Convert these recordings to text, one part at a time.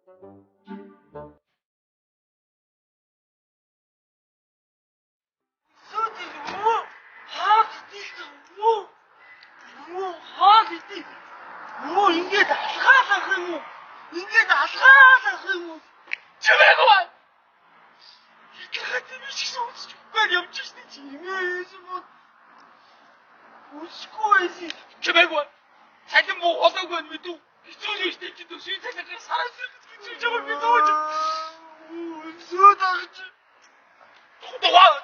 Ингээд алхаалах юм уу? Ингээд алхаалах юм уу? Чимээгүй. Яагаад юм шиг сонсч үгээр явж штэ чи имээс юм. Үсгүй чимээгүй. Цалин муу холоогүй мэдв. Хэцүү юм штэ чи төсвийн цалингаар сараа сэргэж гэж байгаа мэдвэж. Үсөө дагч. Тухайг.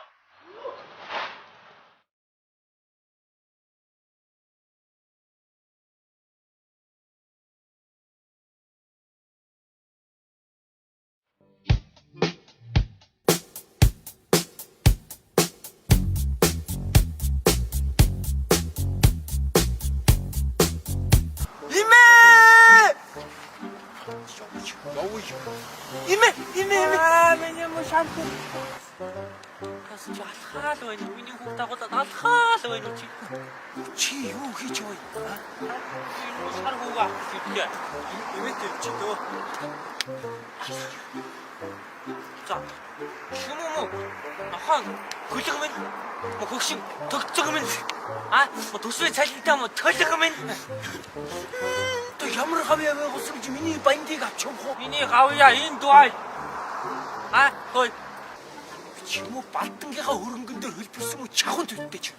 Меня мушанты. Kas чи алхаал байна. Миний хүүхд дагуулад алхаал байна чи. Чи юу хийж байгаа юм? Энэ сар хүүга хийдгээ. Имэт чи дөө. За. Шүмү. Ахан хөлөг минь. Хөгшин тогтцог минь. Төсвөө цалинтай мо төлөг минь. Тэ ямар хавьяа байгуулсан чи миний бандыг авчих уу? Миний хавьяа энэ дуай. Хой. Чимүү балтангийнхаа хөрөнгөн дээр хөлбөрсөн мө чавхан төлттэй ч.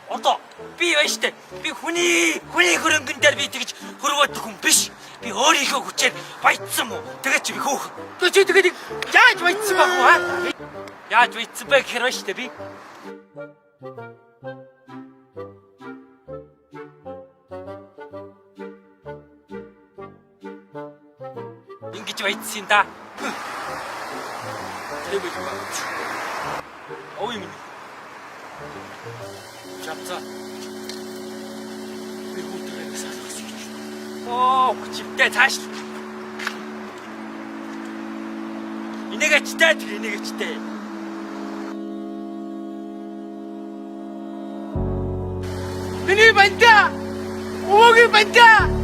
Одоо би байна штэ. Би хүний хөрөнгөн дээр би тэгж хөрвөөд хүн биш. Би өөрийнхөө хүчээр баяцсан мó. Тэгээд чи би хөөх. Тэгээд яаж баяцсан баг уу? Яаж баяцсан бэ гэхээр байна штэ би. Ингэж баяцсан да. Ой минь. Чамцаа. Би хүүтэрээ салгасан гэж. Хүчтэй цааш. Инээгээчтэй. Миний банда! Уугийн банда!